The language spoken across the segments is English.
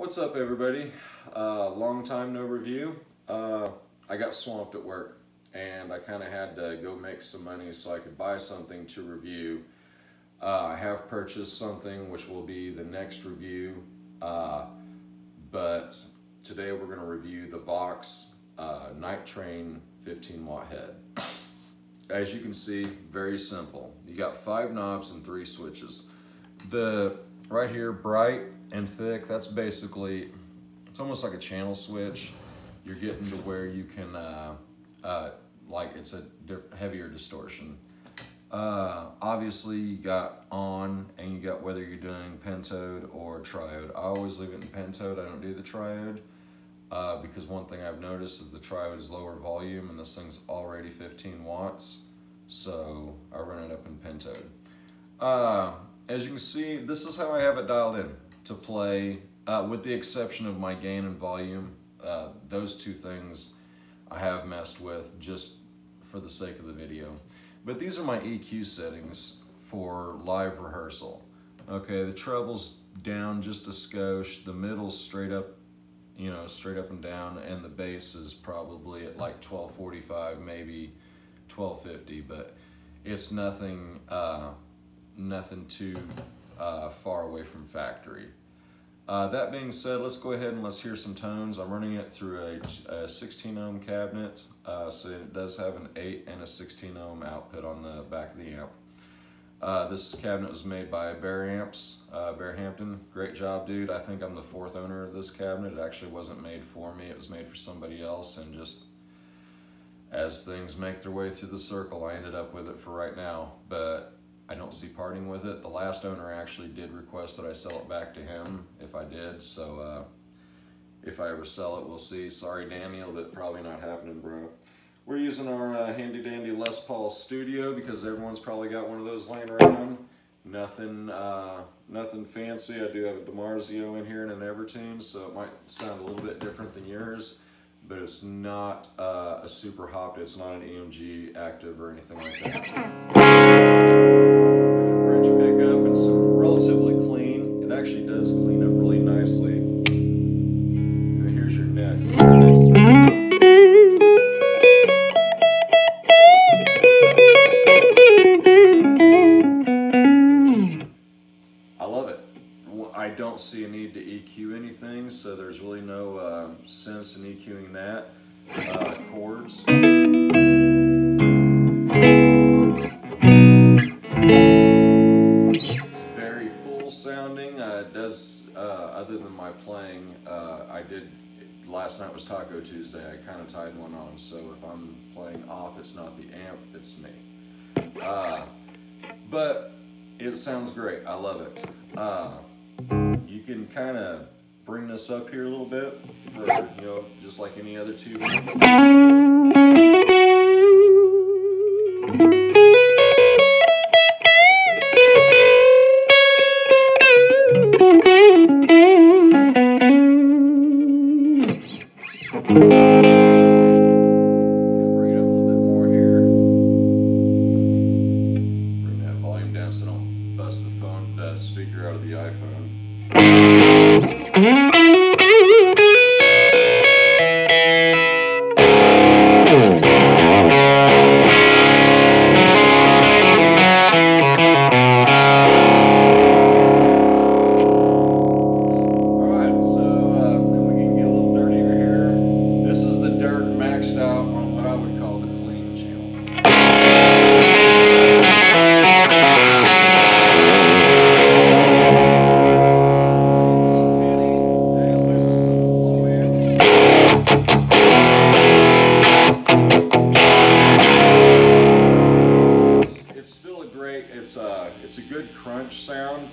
What's up, everybody? Long time no review. I got swamped at work and I kind of had to go make some money so I could buy something to review. I have purchased something which will be the next review, but today we're going to review the Vox Night Train 15 watt head. As you can see, very simple. You got 5 knobs and 3 switches. The right here, bright and thick, that's basically, it's almost like a channel switch. You're getting to where you can, like it's a heavier distortion. Obviously you got on, and you got whether you're doing pentode or triode. I always leave it in pentode, I don't do the triode, because one thing I've noticed is the triode is lower volume and this thing's already 15 watts, so I run it up in pentode. As you can see, this is how I have it dialed in to play, with the exception of my gain and volume. Those two things I have messed with just for the sake of the video. But these are my EQ settings for live rehearsal. Okay, the treble's down just a skosh, the middle's straight up, you know, straight up and down, and the bass is probably at like 1245, maybe 1250, but it's nothing, nothing too far away from factory. That being said, let's go ahead and let's hear some tones. I'm running it through a 16 ohm cabinet, so it does have an 8 and a 16 ohm output on the back of the amp. This cabinet was made by Bear Amps, Bearhampton. Great job, dude. I think I'm the 4th owner of this cabinet. It actually wasn't made for me, it was made for somebody else, and just as things make their way through the circle, I ended up with it for right now, but I don't see parting with it. The last owner actually did request that I sell it back to him if I did, so if I ever sell it, we'll see. Sorry, Daniel, but probably not happening, bro. We're using our handy dandy Les Paul Studio because everyone's probably got one of those laying around. Nothing, nothing fancy. I do have a DiMarzio in here and an Evertune, so it might sound a little bit different than yours, but it's not a super hopped. It's not an EMG active or anything like that. Pickup and some relatively clean. It actually does clean up really nicely. And here's your neck. I love it. I don't see a need to EQ anything, so there's really no sense in EQing that. Chords. Sounding, it does, other than my playing, I did, last night was Taco Tuesday, I kind of tied one on, so if I'm playing off, it's not the amp, it's me. But it sounds great, I love it. You can kind of bring this up here a little bit for, you know, just like any other tube. Speaker out of the iPhone. Alright, so then we can get a little dirtier here. This is the dirt maxed out on what I would call the clean channel. It's a good crunch sound.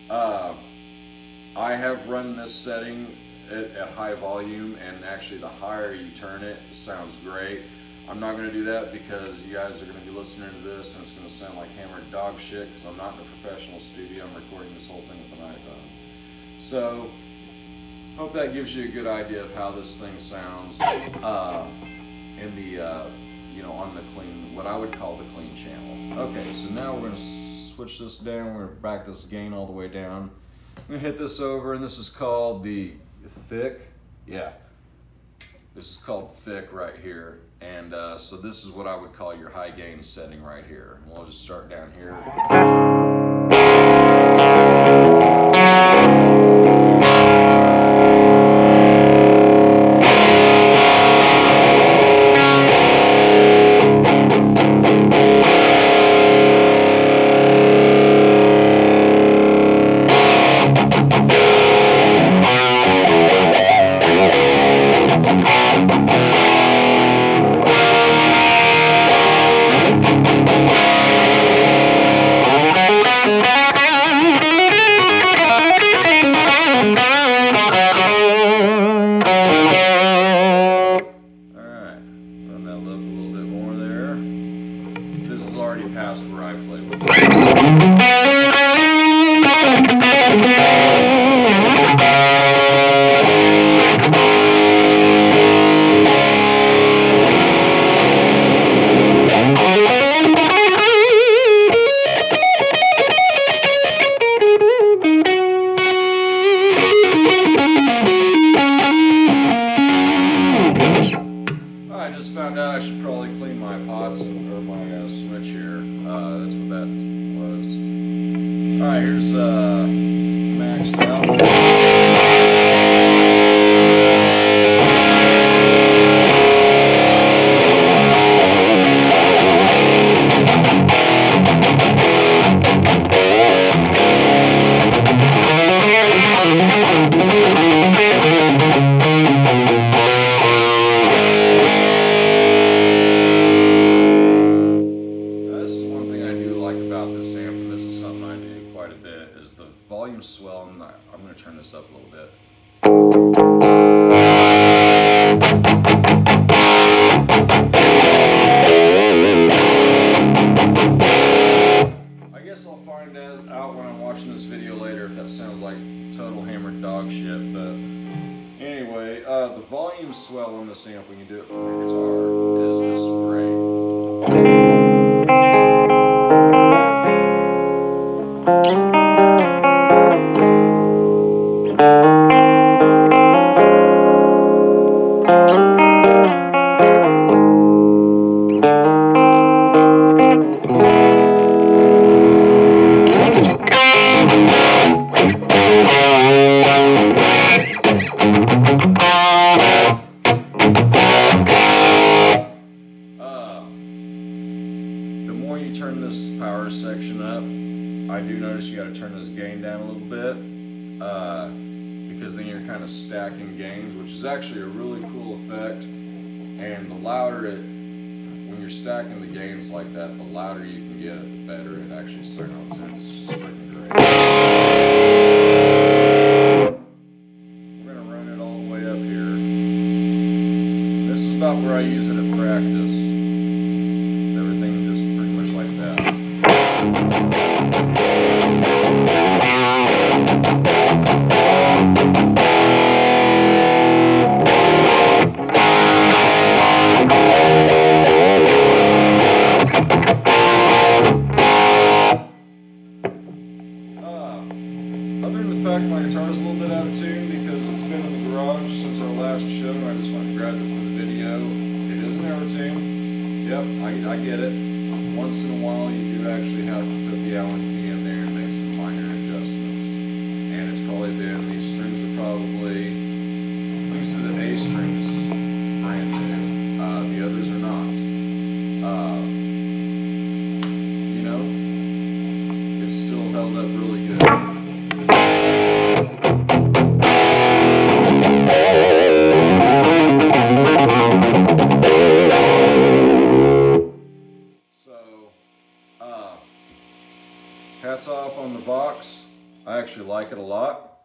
I have run this setting at high volume, and actually the higher you turn it, it sounds great. I'm not going to do that because you guys are going to be listening to this and it's going to sound like hammered dog shit because I'm not in a professional studio. I'm recording this whole thing with an iPhone. So, hope that gives you a good idea of how this thing sounds in the, you know, on the clean, what I would call the clean channel. Okay, so now we're going to switch this down. We're going to back this gain all the way down. I'm going to hit this over, and this is called the Thick, yeah. This is called thick right here. And so this is what I would call your high gain setting right here. We'll just start down here. Already past where I play with it. I just found out I should probably clean my pots or my switch here. That's what that was. Alright, here's maxed out. Is the volume swell, and I'm going to turn this up a little bit. I guess I'll find out when I'm watching this video later if that sounds like total hammered dog shit, but anyway, the volume swell on this amp when you do it from your guitar is just great. Turn this power section up, I do notice you got to turn this gain down a little bit because then you're kind of stacking gains, which is actually a really cool effect. And the louder it, when you're stacking the gains like that, the louder you can get it, the better it actually sounds. It's just freaking great. We're gonna run it all the way up here. This is about where I use it at practice. Everything just pretty much like that. Other than the fact my guitar is a little bit out of tune because it's been in the garage since our last show and I just went and grabbed it for the video. It isn't out of tune. Yep, I get it. Once in a while you do actually have to put the Allen key in there and make some minor adjustments. And it's probably been, these strings are probably, at least the A strings brand new. The others are not. You know, it's still held up really good. Hats off on the Vox. I actually like it a lot.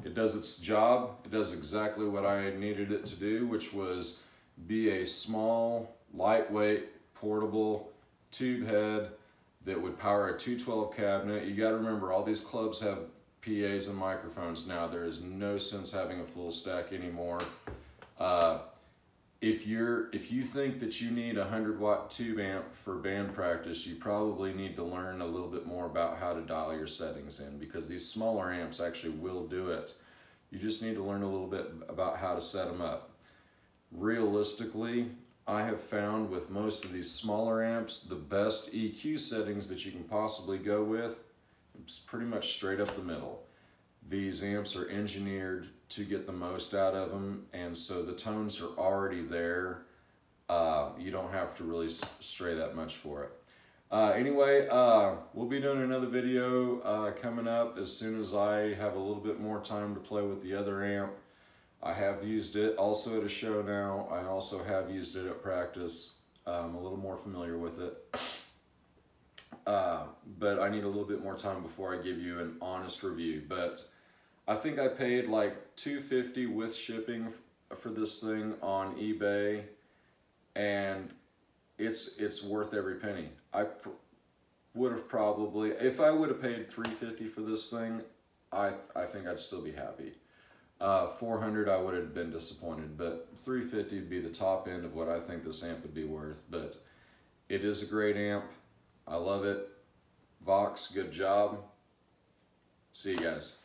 It does its job. It does exactly what I needed it to do, which was be a small, lightweight, portable tube head that would power a 212 cabinet. You got to remember, all these clubs have PAs and microphones now. There is no sense having a full stack anymore. If you think that you need a 100-watt tube amp for band practice, you probably need to learn a little bit more about how to dial your settings in, because these smaller amps actually will do it. You just need to learn a little bit about how to set them up. Realistically, I have found with most of these smaller amps, the best EQ settings that you can possibly go with, it's pretty much straight up the middle. These amps are engineered to get the most out of them, and so the tones are already there. You don't have to really stray that much for it. Anyway, we'll be doing another video coming up as soon as I have a little bit more time to play with the other amp. I have used it also at a show now. I also have used it at practice. I'm a little more familiar with it. But I need a little bit more time before I give you an honest review. But I think I paid like $250 with shipping for this thing on eBay, and it's worth every penny. I would have probably, if I would have paid $350 for this thing, I think I'd still be happy. $400 I would have been disappointed, but $350 would be the top end of what I think this amp would be worth. But it is a great amp. I love it. Vox, good job. See you guys.